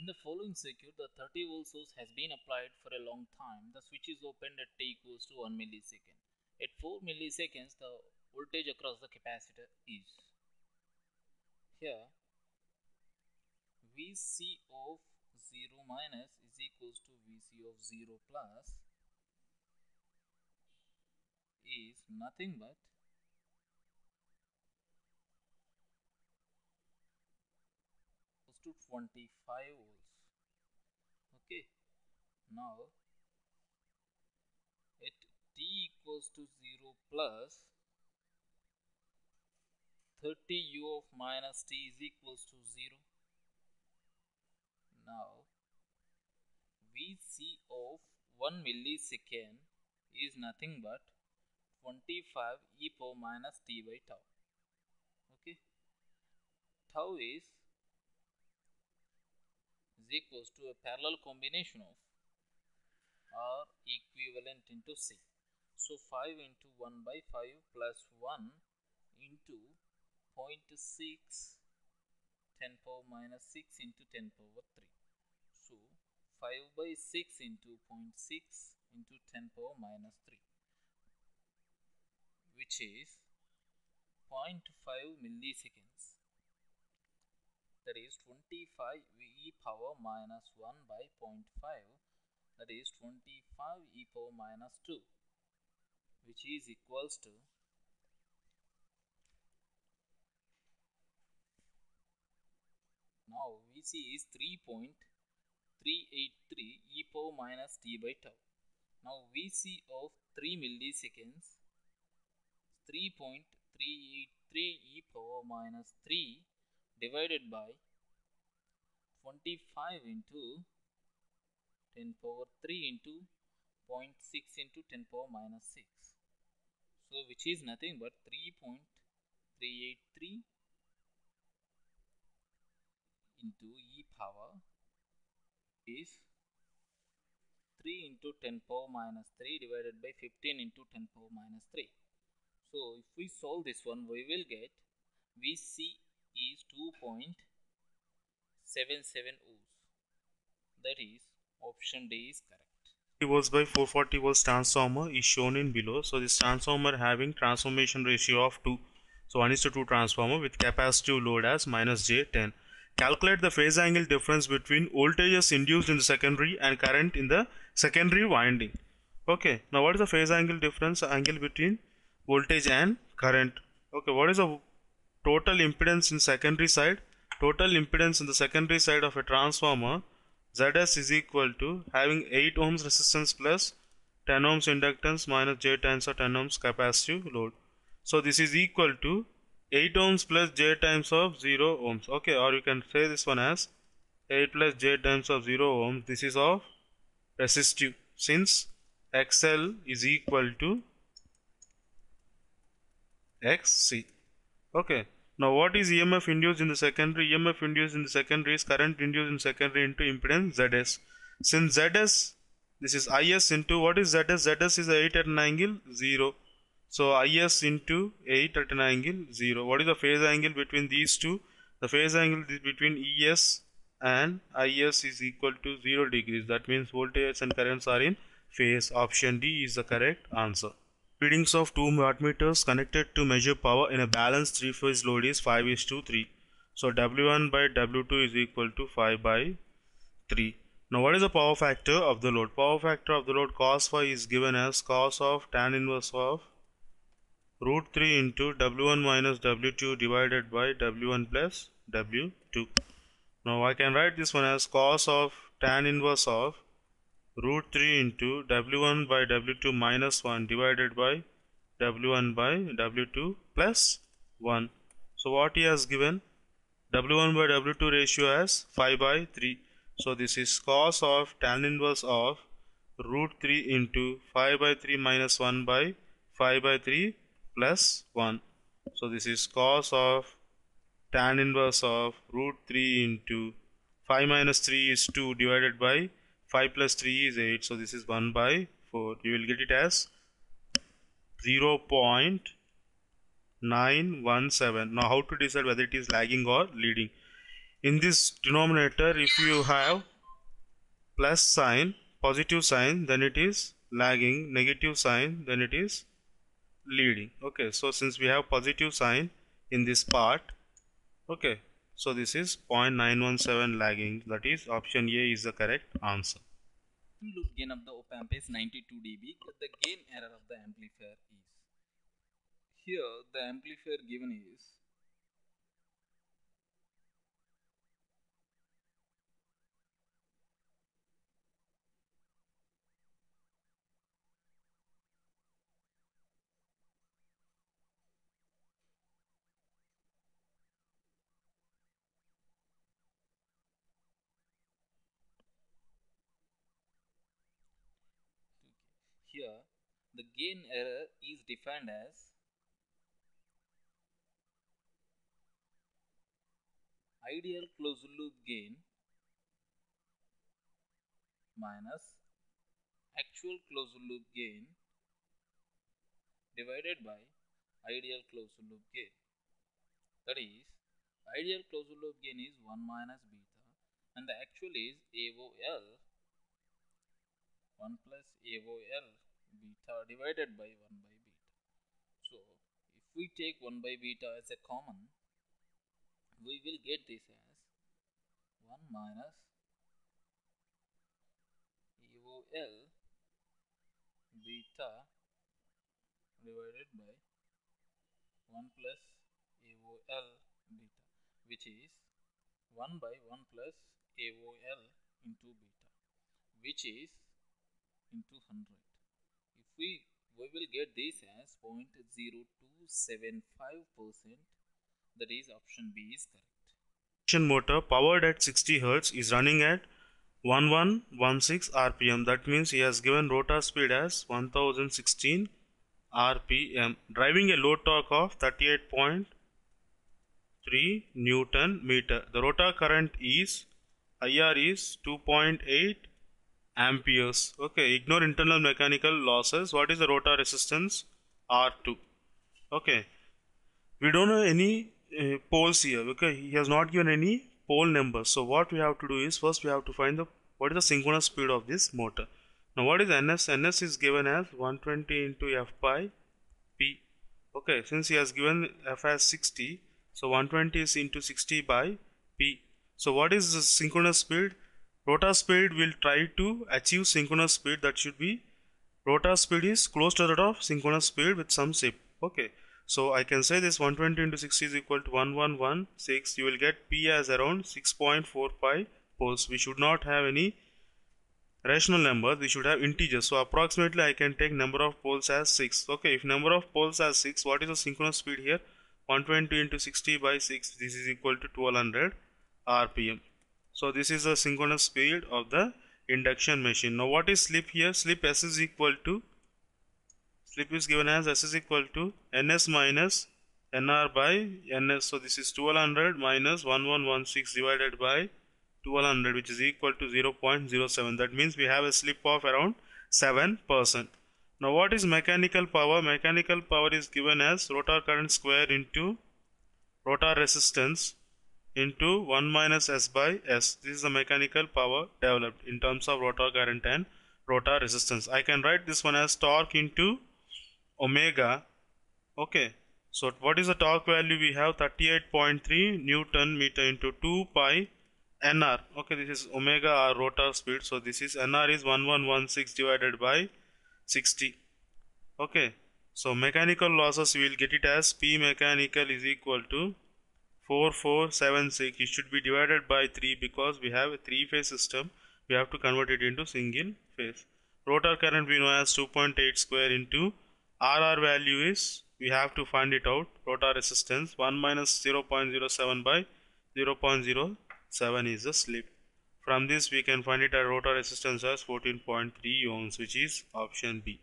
In the following circuit, the 30 volt source has been applied for a long time. The switch is opened at t equals to 1 millisecond. At 4 milliseconds, the voltage across the capacitor is. Here, Vc of 0 minus is equals to Vc of 0 plus is nothing but to 25 volts. Okay, now at t equals to 0 plus 30 u of minus t is equals to 0. Now Vc of 1 millisecond is nothing but 25 e power minus t by tau. Okay, tau is equals to a parallel combination of R equivalent into C. So 5 into 1 by 5 plus 1 into 0.6 10 power minus 6 into 10 power 3. So 5 by 6 into 0.6 into 10 power minus 3, which is 0.5 milliseconds. That is 25 e power minus 1 by 0.5, that is 25 e power minus 2, which is equals to now Vc is 3.383 e power minus t by tau. Now Vc of 3 milliseconds 3.383 e power minus 3 divided by 25 into 10 power 3 into 0.6 into 10 power minus 6. So which is nothing but 3.383 into e power is 3 into 10 power minus 3 divided by 15 into 10 power minus 3. So if we solve this one, we will get Vc is 2.77 ohms. That is option D is correct. 30 volts by 440 volts transformer is shown in below. So this transformer having transformation ratio of 2. So 1:2 transformer with capacitive load as minus J10. Calculate the phase angle difference between voltages induced in the secondary and current in the secondary winding. Okay, now what is the phase angle difference angle between voltage and current? Okay, what is the total impedance in secondary side? Total impedance in the secondary side of a transformer Zs is equal to having 8 ohms resistance plus 10 ohms inductance minus J times of 10 ohms capacitive load. So this is equal to 8 ohms plus J times of 0 ohms. Okay, or you can say this one as 8 plus J times of 0 ohms. This is of resistive, since XL is equal to XC. Okay. Now what is EMF induced in the secondary? EMF induced in the secondary is current induced in secondary into impedance Zs. Since Zs, this is Is into, what is Zs? Zs is 8 at an angle 0. So Is into 8 at an angle 0. What is the phase angle between these two? The phase angle between Es and Is is equal to 0 degrees. That means voltage and currents are in phase. Option D is the correct answer. Readings of 2 wattmeters connected to measure power in a balanced 3-phase load is 5:3. So W1 by W2 is equal to 5 by 3. Now what is the power factor of the load? Power factor of the load cos phi is given as cos of tan inverse of root 3 into W1 minus W2 divided by W1 plus W2. Now I can write this one as cos of tan inverse of root 3 into W1 by W2 minus 1 divided by W1 by W2 plus 1. So what he has given? W1 by W2 ratio as 5 by 3. So this is cos of tan inverse of root 3 into 5 by 3 minus 1 by 5 by 3 plus 1. So this is cos of tan inverse of root 3 into 5 minus 3 is 2 divided by 5 plus 3 is 8. So this is 1 by 4. You will get it as 0.917. Now how to decide whether it is lagging or leading? in this denominator, if you have plus sign, positive sign, then it is lagging, negative sign, then it is leading. Okay, so since we have positive sign in this part, okay, so this is 0.917 lagging, that is option A is the correct answer. Loop gain of the op-amp is 92 dB. The gain error of the amplifier is, here the amplifier given is here the gain error is defined as ideal closed loop gain minus actual closed loop gain divided by ideal closed loop gain. That is, ideal closed loop gain is 1 minus beta and the actual is AOL 1 plus AOL beta divided by 1 by beta. So, if we take 1 by beta as a common, we will get this as 1 minus AOL beta divided by 1 plus AOL beta, which is 1 by 1 plus AOL into beta, which is into 100. If we will get this as 0.0275%, that is option B is correct. Induction motor powered at 60 Hz is running at 1116 rpm. That means he has given rotor speed as 1016 rpm, driving a load torque of 38.3 Newton meter. The rotor current is IR is 2.8 amperes. Okay, ignore internal mechanical losses. What is the rotor resistance? R2. Okay, we don't have any poles here. Okay, he has not given any pole numbers. So what we have to do is, first we have to find the what is the synchronous speed of this motor. Now what is NS? NS is given as 120 into F by P. Okay, since he has given F as 60, so 120 is into 60 by P. So what is the synchronous speed? Rotor speed will try to achieve synchronous speed, that should be rotor speed is close to that of synchronous speed with some shift. Okay, so I can say this 120 into 60 is equal to 1116. You will get P as around 6.45 poles. We should not have any rational numbers, we should have integers. So approximately I can take number of poles as 6. Okay, if number of poles as 6, what is the synchronous speed here? 120 into 60 by 6, this is equal to 1200 rpm. So this is the synchronous speed of the induction machine. Now what is slip here? Slip S is equal to, slip is given as S is equal to NS minus NR by NS. So this is 1200 minus 1116 divided by 1200, which is equal to 0.07. That means we have a slip of around 7%. Now what is mechanical power? Mechanical power is given as rotor current square into rotor resistance into 1 minus S by S. This is the mechanical power developed in terms of rotor current and rotor resistance. I can write this one as torque into omega. Okay, so what is the torque value? We have 38.3 Newton meter into 2 pi NR. Okay, this is omega or rotor speed. So this is NR is 1116 divided by 60. Okay, so mechanical losses we will get it as P mechanical is equal to 4476. It should be divided by 3 because we have a 3-phase system. We have to convert it into single phase. Rotor current we know as 2.8 square into RR value is, we have to find it out. Rotor resistance 1 minus 0.07 by 0.07 is the slip. From this we can find it at rotor resistance as 14.3 ohms, which is option B.